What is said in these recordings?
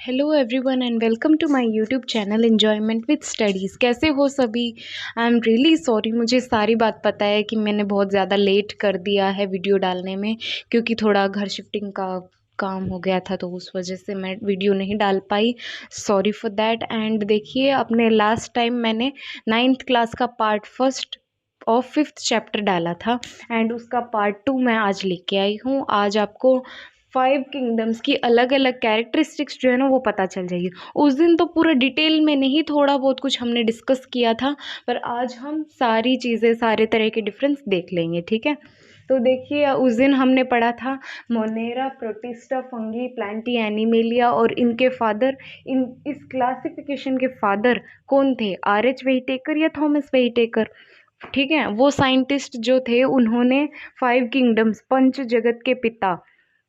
Hello everyone and welcome to my YouTube channel enjoyment with studies. कैसे हो सभी? I am really sorry, मुझे सारी बात पता है कि मैंने बहुत ज़्यादा लेट कर दिया है वीडियो डालने में, क्योंकि थोड़ा घर शिफ्टिंग का काम हो गया था, तो उस वजह से मैं वीडियो नहीं डाल पाई। Sorry for that. एंड देखिए, अपने लास्ट टाइम मैंने 9th क्लास का पार्ट फर्स्ट और 5th चैप्टर डाला था, एंड उसका पार्ट 2 मैं आज लेके आई हूँ। आज आपको 5 किंगडम्स की अलग अलग कैरेक्टरिस्टिक्स जो है ना वो पता चल जाएगी। उस दिन तो पूरा डिटेल में नहीं, थोड़ा बहुत कुछ हमने डिस्कस किया था, पर आज हम सारी चीज़ें, सारे तरह के डिफरेंस देख लेंगे, ठीक है? तो देखिए, उस दिन हमने पढ़ा था Monera, protista, fungi, Plantae, animalia, और इनके फादर, इस क्लासिफिकेशन के फादर कौन थे? आर.एच. व्हिटेकर या थॉमस व्हिटेकर। ठीक है, वो साइंटिस्ट जो थे, उन्होंने 5 किंगडम्स, पंच जगत के पिता,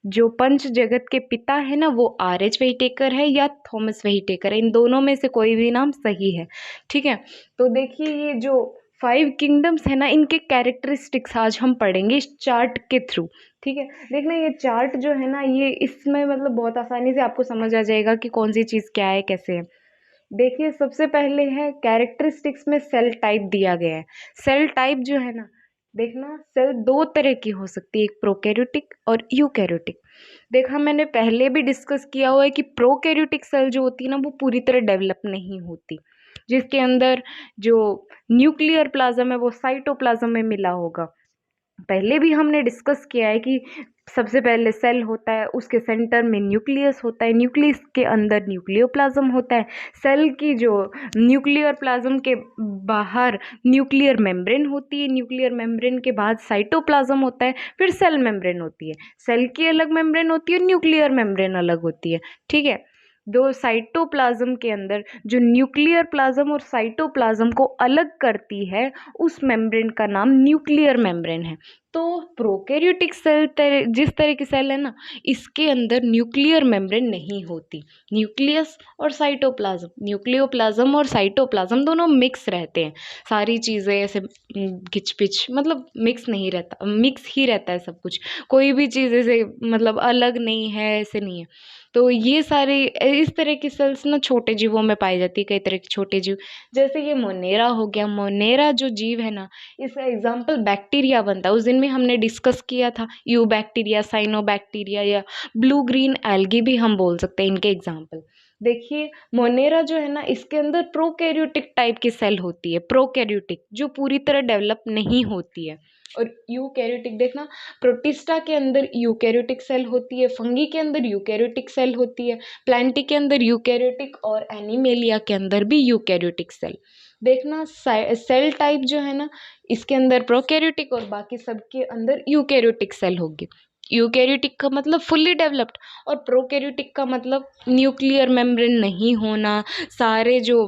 जो पंच जगत के पिता है ना, वो आर.एच. व्हिटेकर है या थॉमस व्हिटेकर है। इन दोनों में से कोई भी नाम सही है, ठीक है? तो देखिए, ये जो 5 किंगडम्स है ना, इनके कैरेक्टरिस्टिक्स आज हम पढ़ेंगे इस चार्ट के थ्रू, ठीक है? देखना, ये चार्ट जो है ना, ये इसमें मतलब बहुत आसानी से आपको समझ आ जाएगा कि कौन सी चीज़ क्या है, कैसे है। देखिए, सबसे पहले है कैरेक्टरिस्टिक्स में सेल टाइप दिया गया है। सेल टाइप जो है ना, देखना, सेल दो तरह की हो सकती है, एक प्रोकैरियोटिक और यूकैरियोटिक। देखा, मैंने पहले भी डिस्कस किया हुआ है कि प्रोकैरियोटिक सेल जो होती है ना, वो पूरी तरह डेवलप नहीं होती, जिसके अंदर जो न्यूक्लियर प्लाज्म है वो साइटोप्लाज्म में मिला होगा। पहले भी हमने डिस्कस किया है कि सबसे पहले सेल होता है, उसके सेंटर में न्यूक्लियस होता है, न्यूक्लियस के अंदर न्यूक्लियोप्लाज्म होता है, सेल की जो न्यूक्लियर प्लाज्म के बाहर न्यूक्लियर मेम्ब्रेन होती है, न्यूक्लियर मेम्ब्रेन के बाद साइटोप्लाज्म होता है, फिर सेल मेम्ब्रेन होती है। सेल की अलग मेम्ब्रेन होती है, न्यूक्लियर मेम्ब्रेन अलग होती है, ठीक है? दो साइटोप्लाज्म के अंदर जो न्यूक्लियर प्लाज्म और साइटोप्लाज्म को अलग करती है, उस मेम्ब्रेन का नाम न्यूक्लियर मेम्ब्रेन है। तो प्रोकैरियोटिक सेल जिस तरह की सेल है ना, इसके अंदर न्यूक्लियर मेम्ब्रेन नहीं होती। न्यूक्लियस और साइटोप्लाज्म, न्यूक्लियोप्लाज्म और साइटोप्लाज्म दोनों मिक्स रहते हैं। सारी चीज़ें ऐसे घिच-पिच, मतलब मिक्स नहीं रहता, मिक्स ही रहता है सब कुछ। कोई भी चीज़ ऐसे मतलब अलग नहीं है, ऐसे नहीं है। तो ये सारे इस तरह की सेल्स ना छोटे जीवों में पाई जाती है, कई तरह के छोटे जीव। जैसे ये मोनेरा हो गया, मोनेरा जो जीव है ना, इसका एग्जाम्पल बैक्टीरिया बनता है। उस दिन में हमने डिस्कस किया था, यू बैक्टीरिया, साइनोबैक्टीरिया, या ब्लू ग्रीन एल्गी भी हम बोल सकते हैं इनके एग्जाम्पल। देखिए, मोनेरा जो है ना, इसके अंदर प्रोकैरियोटिक टाइप की सेल होती है, प्रोकैरियोटिक, जो पूरी तरह डेवलप नहीं होती है। और यूकैरियोटिक, देखना, प्रोटिस्टा के अंदर यूकैरियोटिक सेल होती है, फंगी के अंदर यूकैरियोटिक सेल होती है, प्लांटी के अंदर यूकैरियोटिक, और एनिमेलिया के अंदर भी यूकैरियोटिक सेल। देखना, सेल टाइप जो है ना, इसके अंदर प्रोकैरियोटिक और बाकी सबके अंदर यूकैरियोटिक सेल होगी। यूकैरियोटिक का मतलब फुल्ली डेवलप्ड, और प्रोकैरियोटिक का मतलब न्यूक्लियर मेम्ब्रेन नहीं होना, सारे जो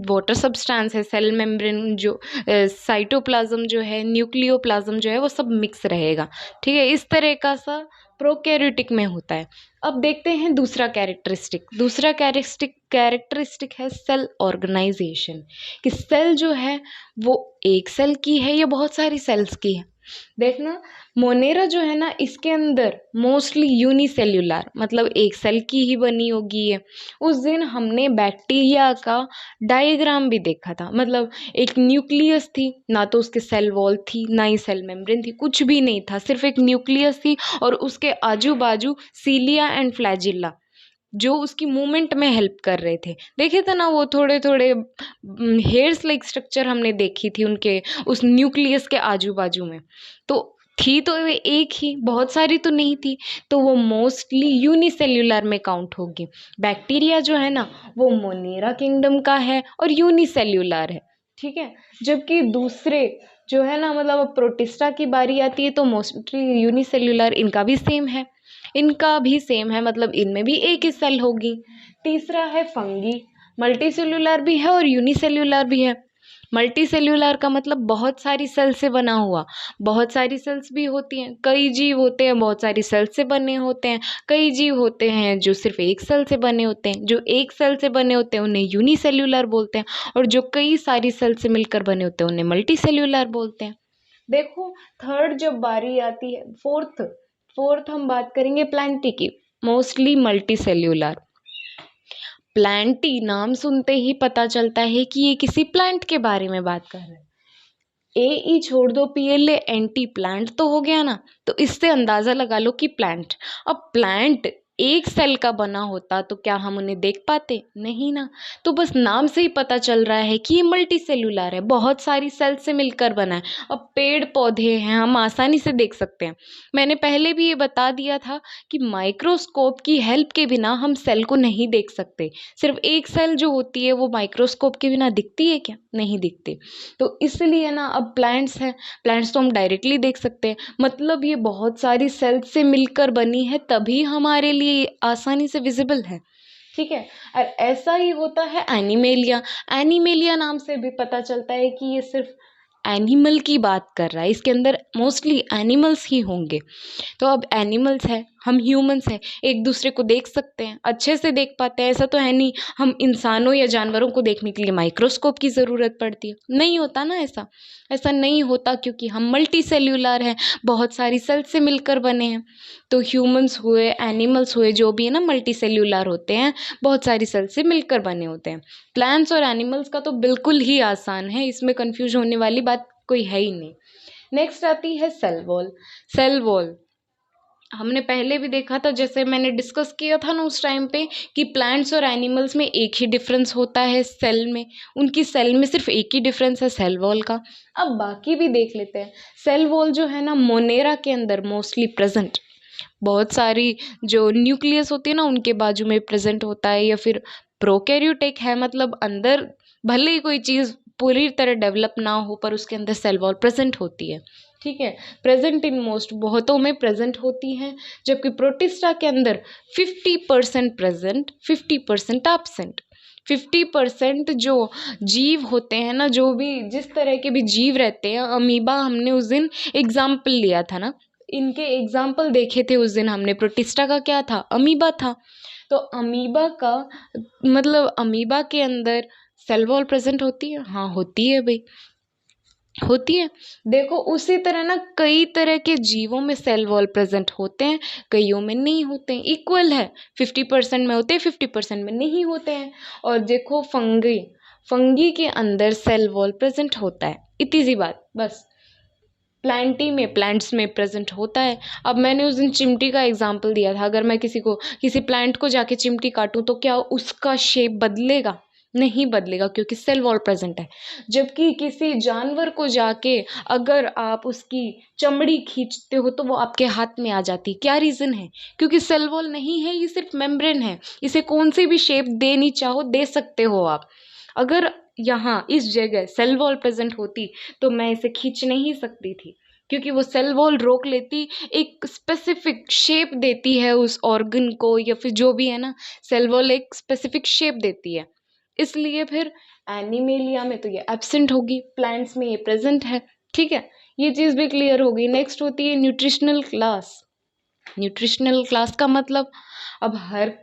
वाटर सब्सटेंस है, सेल मेम्ब्रेन, जो साइटोप्लाज्म जो है, न्यूक्लियोप्लाज्म जो है, वो सब मिक्स रहेगा, ठीक है? इस तरह का सा प्रोकैरियोटिक में होता है। अब देखते हैं दूसरा कैरेक्टरिस्टिक। दूसरा कैरेक्टरिस्टिक है सेल ऑर्गेनाइजेशन, कि सेल जो है वो एक सेल की है या बहुत सारी सेल्स की है। देखना, मोनेरा जो है ना, इसके अंदर मोस्टली यूनिसेल्युलर, मतलब एक सेल की ही बनी होगी ये। उस दिन हमने बैक्टीरिया का डायग्राम भी देखा था, मतलब एक न्यूक्लियस थी ना, तो उसके सेल वॉल थी ना ही सेल मेम्ब्रेन थी, कुछ भी नहीं था, सिर्फ एक न्यूक्लियस थी, और उसके आजू बाजू सीलिया एंड फ्लैजिला जो उसकी मूवमेंट में हेल्प कर रहे थे। देखे थे ना वो थोड़े थोड़े हेयर्स लाइक स्ट्रक्चर हमने देखी थी उनके उस न्यूक्लियस के आजू बाजू में। तो थी तो वे एक ही, बहुत सारी तो नहीं थी, तो वो मोस्टली यूनिसेल्युलर में काउंट होगी। बैक्टीरिया जो है ना, वो मोनेरा किंगडम का है और यूनिसेल्युलर है, ठीक है? जबकि दूसरे जो है ना, मतलब प्रोटिस्टा की बारी आती है, तो मोस्टली यूनिसेल्युलर, इनका भी सेम है, मतलब इनमें भी एक ही सेल होगी। तीसरा है फंगी, मल्टी सेल्यूलर भी है और यूनिसेल्युलर भी है। मल्टी सेल्यूलर का मतलब बहुत सारी सेल से बना हुआ, बहुत सारी सेल्स भी होती हैं, कई जीव होते हैं बहुत सारी सेल से बने होते हैं, कई जीव होते हैं जो सिर्फ एक सेल से बने होते हैं। जो एक सेल से बने होते हैं उन्हें यूनिसेल्युलर बोलते हैं, और जो कई सारी सेल से मिलकर बने होते हैं उन्हें मल्टी सेल्यूलर बोलते हैं। देखो, थर्ड जब बारी आती है, फोर्थ फोर्थ हम बात करेंगे प्लांटी की, मोस्टली मल्टी सेल्यूलर। प्लांटी नाम सुनते ही पता चलता है कि ये किसी प्लांट के बारे में बात कर रहे हैं। ए ई छोड़ दो, PLA एंटी प्लांट तो हो गया ना। तो इससे अंदाजा लगा लो कि प्लांट। अब प्लांट एक सेल का बना होता तो क्या हम उन्हें देख पाते? नहीं ना। तो बस नाम से ही पता चल रहा है कि ये मल्टी सेल्यूलर है, बहुत सारी सेल से मिलकर बना है। अब पेड़ पौधे हैं, हम आसानी से देख सकते हैं। मैंने पहले भी ये बता दिया था कि माइक्रोस्कोप की हेल्प के बिना हम सेल को नहीं देख सकते। सिर्फ एक सेल जो होती है वो माइक्रोस्कोप के बिना दिखती है क्या? नहीं दिखती। तो इसलिए ना अब प्लांट्स हैं, प्लांट्स तो हम डायरेक्टली देख सकते हैं। मतलब ये बहुत सारी सेल्स से मिलकर बनी है, तभी हमारे लिए आसानी से विजिबल है। ठीक है। और ऐसा ही होता है एनिमेलिया। एनिमेलिया नाम से भी पता चलता है कि ये सिर्फ एनिमल की बात कर रहा है, इसके अंदर मोस्टली एनिमल्स ही होंगे। तो अब एनिमल्स है, हम ह्यूमंस हैं, एक दूसरे को देख सकते हैं, अच्छे से देख पाते हैं। ऐसा तो है नहीं हम इंसानों या जानवरों को देखने के लिए माइक्रोस्कोप की ज़रूरत पड़ती है, नहीं होता ना ऐसा। ऐसा नहीं होता क्योंकि हम मल्टी सेल्यूलर हैं, बहुत सारी सेल से मिलकर बने हैं। तो ह्यूमंस हुए, एनिमल्स हुए, जो भी है ना मल्टी सेल्यूलर होते हैं, बहुत सारी सेल से मिलकर बने होते हैं। प्लांट्स और एनिमल्स का तो बिल्कुल ही आसान है, इसमें कंफ्यूज होने वाली बात कोई है ही नहीं। नेक्स्ट आती है सेल वॉल। सेल वॉल हमने पहले भी देखा था, जैसे मैंने डिस्कस किया था ना उस टाइम पे, कि प्लांट्स और एनिमल्स में एक ही डिफरेंस होता है सेल में। उनकी सेल में सिर्फ एक ही डिफरेंस है सेल वॉल का। अब बाकी भी देख लेते हैं। सेल वॉल जो है ना मोनेरा के अंदर मोस्टली प्रेजेंट, बहुत सारी जो न्यूक्लियस होती है ना उनके बाजू में प्रेजेंट होता है। या फिर प्रोकैरियोटिक है, मतलब अंदर भले ही कोई चीज़ पूरी तरह डेवलप ना हो पर उसके अंदर सेल वॉल प्रेजेंट होती है। ठीक है, प्रेजेंट इन मोस्ट, बहुतों में प्रेजेंट होती हैं। जबकि प्रोटिस्टा के अंदर 50% प्रेजेंट, 50% एब्सेंट। 50% जो जीव होते हैं ना, जो भी जिस तरह के भी जीव रहते हैं, अमीबा हमने उस दिन एग्जाम्पल लिया था ना, इनके एग्जाम्पल देखे थे उस दिन हमने। प्रोटिस्टा का क्या था? अमीबा था। तो अमीबा का मतलब अमीबा के अंदर सेल वॉल प्रेजेंट होती है? हाँ होती है भाई, होती है। देखो उसी तरह ना कई तरह के जीवों में सेल वॉल प्रेजेंट होते हैं, कईयों में नहीं होते हैं। इक्वल है, 50% में होते हैं, 50% में नहीं होते हैं। और देखो फंगी, फंगी के अंदर सेल वॉल प्रेजेंट होता है, इतनी सी बात बस। प्लांटी में, प्लांट्स में प्रेजेंट होता है। अब मैंने उस दिन चिमटी का एग्जाम्पल दिया था, अगर मैं किसी प्लांट को जाके चिमटी काटूं तो क्या उसका शेप बदलेगा? नहीं बदलेगा, क्योंकि सेल वॉल प्रेजेंट है। जबकि किसी जानवर को जाके अगर आप उसकी चमड़ी खींचते हो तो वो आपके हाथ में आ जाती है। क्या रीज़न है? क्योंकि सेल वॉल नहीं है, ये सिर्फ मेम्ब्रेन है। इसे कौन सी भी शेप देनी चाहो दे सकते हो आप। अगर यहाँ इस जगह सेल वॉल प्रेजेंट होती तो मैं इसे खींच नहीं सकती थी, क्योंकि वो सेल वॉल रोक लेती, एक स्पेसिफिक शेप देती है उस ऑर्गन को, या फिर जो भी है ना, सेल वॉल एक स्पेसिफिक शेप देती है। इसलिए फिर एनिमेलिया में तो ये एब्सेंट होगी, प्लांट्स में ये प्रेजेंट है। ठीक है, ये चीज़ भी क्लियर होगी। नेक्स्ट होती है न्यूट्रिशनल क्लास। न्यूट्रिशनल क्लास का मतलब, अब हर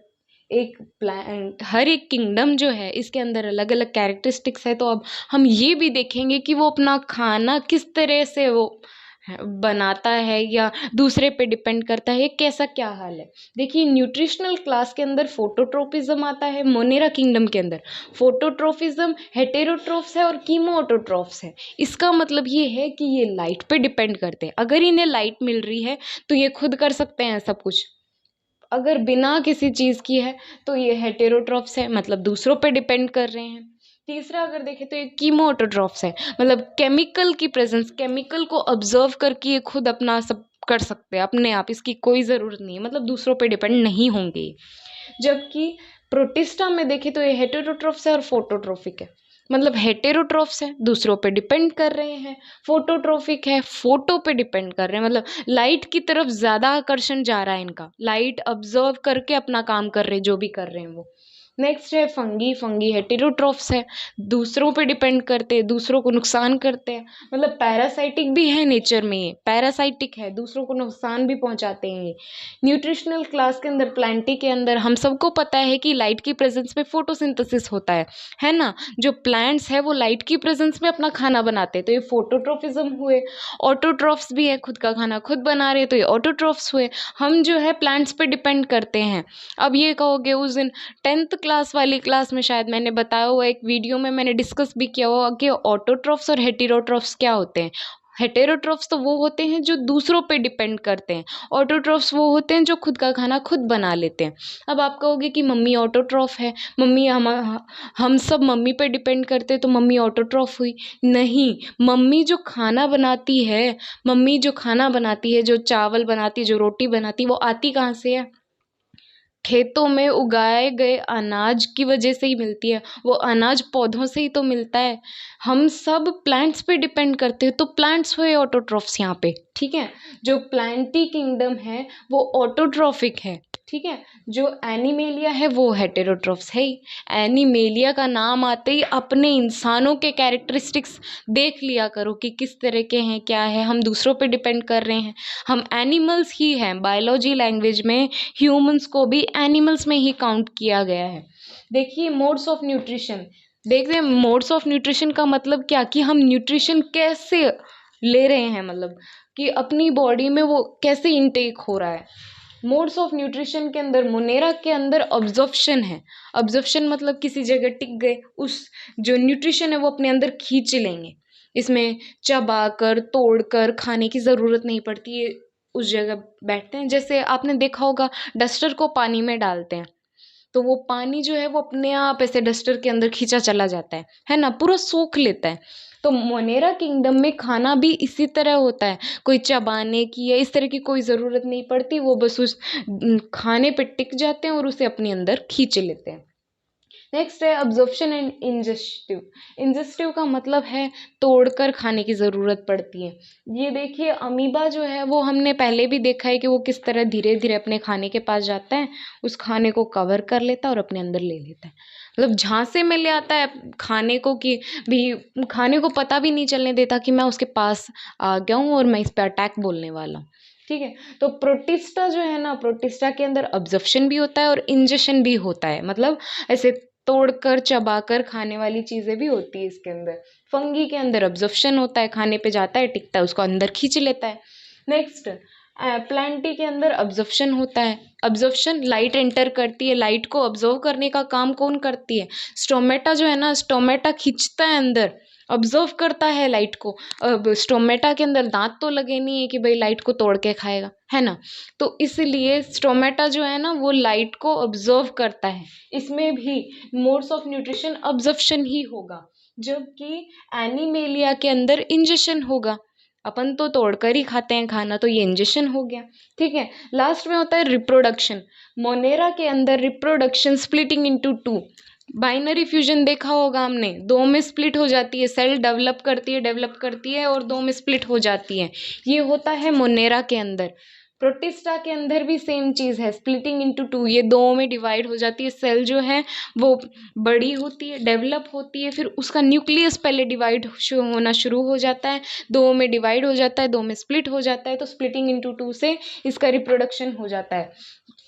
एक किंगडम जो है इसके अंदर अलग अलग कैरेक्टरिस्टिक्स है। तो अब हम ये भी देखेंगे कि वो अपना खाना किस तरह से वो बनाता है या दूसरे पे डिपेंड करता है, कैसा क्या हाल है। देखिए न्यूट्रिशनल क्लास के अंदर फोटोट्रोपिज्म आता है। मोनेरा किंगडम के अंदर फोटोट्रोफिज्म, हेटेरोट्रोफ्स है और कीमोटोट्रोफ्स है। इसका मतलब ये है कि ये लाइट पे डिपेंड करते हैं। अगर इन्हें लाइट मिल रही है तो ये खुद कर सकते हैं सब कुछ। अगर बिना किसी चीज़ की है तो ये हेटेरोट्रॉफ्स है, मतलब दूसरों पे डिपेंड कर रहे हैं। तीसरा अगर देखें तो ये कीमोटोट्रॉफ्स है, मतलब केमिकल की प्रेजेंस, केमिकल को ऑब्जर्व करके ये खुद अपना सब कर सकते हैं अपने आप, इसकी कोई ज़रूरत नहीं है, मतलब दूसरों पे डिपेंड नहीं होंगे। जबकि प्रोटिस्टा में देखें तो ये हेटेरोट्रॉफ्स है और फोटोट्रोफिक है, मतलब हेटेरोट्रॉफ्स है दूसरों पे डिपेंड कर रहे हैं, फोटोट्रोफिक है फोटो पे डिपेंड कर रहे हैं, मतलब लाइट की तरफ ज़्यादा आकर्षण जा रहा है इनका, लाइट ऑब्जर्व करके अपना काम कर रहे हैं जो भी कर रहे हैं वो। नेक्स्ट है फंगी। फंगी हेटेरोट्रॉफ्स है, दूसरों पे डिपेंड करते हैं, दूसरों को नुकसान करते हैं, मतलब पैरासाइटिक भी है नेचर में, ये पैरासाइटिक है, दूसरों को नुकसान भी पहुंचाते हैं ये। न्यूट्रिशनल क्लास के अंदर, प्लांटी के अंदर हम सबको पता है कि लाइट की प्रेजेंस में फोटोसिंथेसिस होता है ना। जो प्लांट्स है वो लाइट की प्रेजेंस में अपना खाना बनाते हैं, तो ये फोटोट्रोफिज्म हुए। ऑटोट्रॉफ्स भी है, खुद का खाना खुद बना रहे, तो ये ऑटोट्रॉफ्स हुए। हम जो है प्लांट्स पे डिपेंड करते हैं। अब ये कहोगे उस दिन 10th क्लास वाली क्लास में शायद मैंने बताया हुआ, एक वीडियो में मैंने डिस्कस भी किया हुआ कि ऑटोट्रॉफ्स और हेटेरोट्रॉफ्स क्या होते हैं। हेटेरोट्रॉफ्स तो वो होते हैं जो दूसरों पे डिपेंड करते हैं, ऑटोट्रॉफ्स वो होते हैं जो खुद का खाना खुद बना लेते हैं। अब आप कहोगे कि मम्मी ऑटोट्रॉफ है, मम्मी हम सब मम्मी पे डिपेंड करते हैं तो मम्मी ऑटोट्रॉफ हुई। नहीं, मम्मी जो खाना बनाती है, मम्मी जो खाना बनाती है, जो चावल बनाती है, जो रोटी बनाती है, वो आती कहाँ से है? खेतों में उगाए गए अनाज की वजह से ही मिलती है। वो अनाज पौधों से ही तो मिलता है। हम सब प्लांट्स पे डिपेंड करते हैं, तो प्लांट्स हुए ऑटोट्रॉफ्स यहाँ पे, ठीक है। जो प्लांटी किंगडम है वो ऑटोट्रॉफिक है, ठीक है। जो एनिमेलिया है वो हेटेरोट्रॉफ्स है ही। एनिमेलिया का नाम आते ही अपने इंसानों के कैरेक्टरिस्टिक्स देख लिया करो कि किस तरह के हैं, क्या है। हम दूसरों पे डिपेंड कर रहे हैं, हम एनिमल्स ही हैं। बायोलॉजी लैंग्वेज में ह्यूमंस को भी एनिमल्स में ही काउंट किया गया है। देखिए मोड्स ऑफ न्यूट्रिशन, देख रहे हैं मोड्स ऑफ न्यूट्रिशन का मतलब क्या, कि हम न्यूट्रिशन कैसे ले रहे हैं, मतलब कि अपनी बॉडी में वो कैसे इनटेक हो रहा है। मोड्स ऑफ न्यूट्रिशन के अंदर मोनेरा के अंदर ऑब्जॉर्प्शन है। ऑब्जॉर्प्शन मतलब किसी जगह टिक गए, उस जो न्यूट्रिशन है वो अपने अंदर खींच लेंगे। इसमें चबा कर तोड़ कर खाने की ज़रूरत नहीं पड़ती है, उस जगह बैठते हैं। जैसे आपने देखा होगा डस्टर को पानी में डालते हैं तो वो पानी जो है वो अपने आप ऐसे डस्टर के अंदर खींचा चला जाता है ना, पूरा सोख लेता है। तो मोनेरा किंगडम में खाना भी इसी तरह होता है, कोई चबाने की या इस तरह की कोई ज़रूरत नहीं पड़ती, वो बस उस खाने पे टिक जाते हैं और उसे अपने अंदर खींच लेते हैं। नेक्स्ट है अब्जॉर्प्शन एंड इंजेस्टिव। इंजेस्टिव का मतलब है तोड़कर खाने की ज़रूरत पड़ती है। ये देखिए अमीबा जो है वो हमने पहले भी देखा है कि वो किस तरह धीरे धीरे अपने खाने के पास जाता है, उस खाने को कवर कर लेता है और अपने अंदर ले लेता है। मतलब झांसे में ले आता है खाने को, कि भी खाने को पता भी नहीं चलने देता कि मैं उसके पास आ गया हूँ और मैं इस पर अटैक बोलने वाला हूँ, ठीक है। तो प्रोटिस्टा जो है ना, प्रोटिस्टा के अंदर अब्जॉर्प्शन भी होता है और इंजेशन भी होता है, मतलब ऐसे तोड़कर चबाकर खाने वाली चीज़ें भी होती है इसके अंदर। फंगी के अंदर अब्जॉर्प्शन होता है, खाने पे जाता है, टिकता है, उसको अंदर खींच लेता है। नेक्स्ट प्लांटी के अंदर अब्जॉर्प्शन होता है। अब्जॉर्प्शन लाइट एंटर करती है, लाइट को ऑब्जर्व करने का काम कौन करती है? स्टोमेटा जो है ना, स्टोमेटा खींचता है अंदर, ऑब्जर्व करता है लाइट को। अब स्टोमेटा के अंदर दांत तो लगे नहीं है कि भाई लाइट को तोड़ के खाएगा, है ना। तो इसलिए स्टोमेटा जो है ना वो लाइट को ऑब्जर्व करता है। इसमें भी मोड्स ऑफ न्यूट्रिशन ऑब्जर्प्शन ही होगा, जबकि एनिमेलिया के अंदर इंजेशन होगा। अपन तो तोड़कर ही खाते हैं खाना, तो ये इंजेशन हो गया, ठीक है। लास्ट में होता है रिप्रोडक्शन। मोनेरा के अंदर reproduction splitting into two, binary fusion देखा होगा हमने, दो में स्प्लिट हो जाती है, सेल डेवलप करती है और दो में स्प्लिट हो जाती है। ये होता है मोनेरा के अंदर। प्रोटिस्टा के अंदर भी सेम चीज़ है, स्प्लिटिंग इनटू टू, ये दो में डिवाइड हो जाती है। सेल जो है वो बड़ी होती है, डेवलप होती है, फिर उसका न्यूक्लियस पहले डिवाइड होना शुरू हो जाता है, दो में डिवाइड हो जाता है, दो में स्प्लिट हो जाता है, तो स्प्लिटिंग इनटू टू से इसका रिप्रोडक्शन हो जाता है।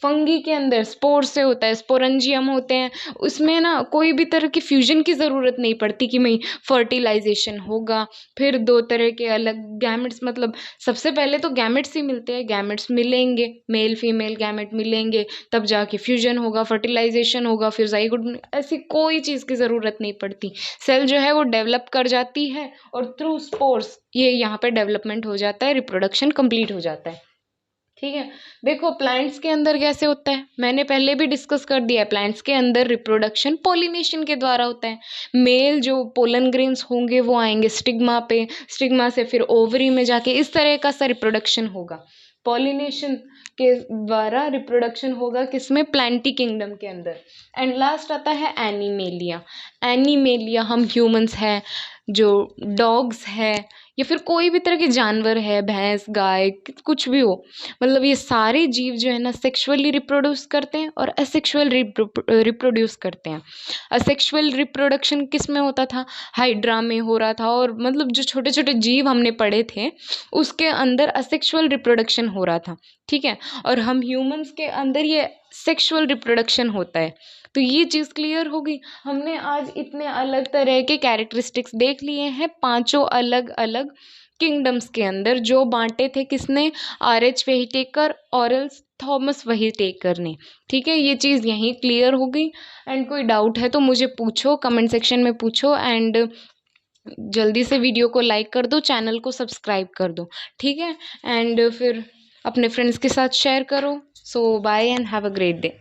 फंगी के अंदर स्पोर से होता है, स्पोरेंजियम होते हैं, उसमें ना कोई भी तरह की फ्यूजन की ज़रूरत नहीं पड़ती कि मैं फर्टिलाइजेशन होगा, फिर दो तरह के अलग गैमेट्स, मतलब सबसे पहले तो गैमेट्स ही मिलते हैं, गैमेट्स मिलेंगे, मेल फीमेल गैमेट मिलेंगे, तब जाके फ्यूजन होगा, फर्टिलाइजेशन होगा, फिर जाइगोट। ऐसी कोई चीज़ की ज़रूरत नहीं पड़ती, सेल जो है वो डेवलप कर जाती है और थ्रू स्पोर्स ये यहाँ पे डेवलपमेंट हो जाता है, रिप्रोडक्शन कंप्लीट हो जाता है, ठीक है। देखो प्लांट्स के अंदर कैसे होता है, मैंने पहले भी डिस्कस कर दिया है। प्लांट्स के अंदर रिप्रोडक्शन पॉलिनेशन के द्वारा होता है। मेल जो पोलन ग्रेन्स होंगे वो आएंगे स्टिग्मा पे, स्टिग्मा से फिर ओवरी में जाके इस तरह का सा रिप्रोडक्शन होगा। पॉलिनेशन के द्वारा रिप्रोडक्शन होगा किसमें? प्लांटी किंगडम के अंदर। एंड लास्ट आता है एनिमेलिया। एनिमेलिया हम ह्यूमंस हैं, जो डॉग्स है या फिर कोई भी तरह के जानवर है, भैंस गाय कुछ भी हो, मतलब ये सारे जीव जो है ना सेक्सुअली रिप्रोड्यूस करते हैं और असेक्सुअल रिप्रोड्यूस करते हैं। असेक्सुअल रिप्रोडक्शन किस में होता था? हाइड्रा में हो रहा था, और मतलब जो छोटे छोटे जीव हमने पढ़े थे उसके अंदर असेक्सुअल रिप्रोडक्शन हो रहा था, ठीक है। और हम ह्यूमंस के अंदर ये सेक्सुअल रिप्रोडक्शन होता है। तो ये चीज़ क्लियर होगी। हमने आज इतने अलग तरह के कैरेक्टरिस्टिक्स देख लिए हैं पांचों अलग अलग किंगडम्स के अंदर, जो बांटे थे किसने? आर एच वेहिटेकर, ऑरल्स थॉमस वही टेकर ने। ठीक है, ये चीज़ यहीं क्लियर हो गई। एंड कोई डाउट है तो मुझे पूछो, कमेंट सेक्शन में पूछो। एंड जल्दी से वीडियो को लाइक कर दो, चैनल को सब्सक्राइब कर दो। ठीक है, एंड फिर अपने फ्रेंड्स के साथ शेयर करो। So bye and have a great day.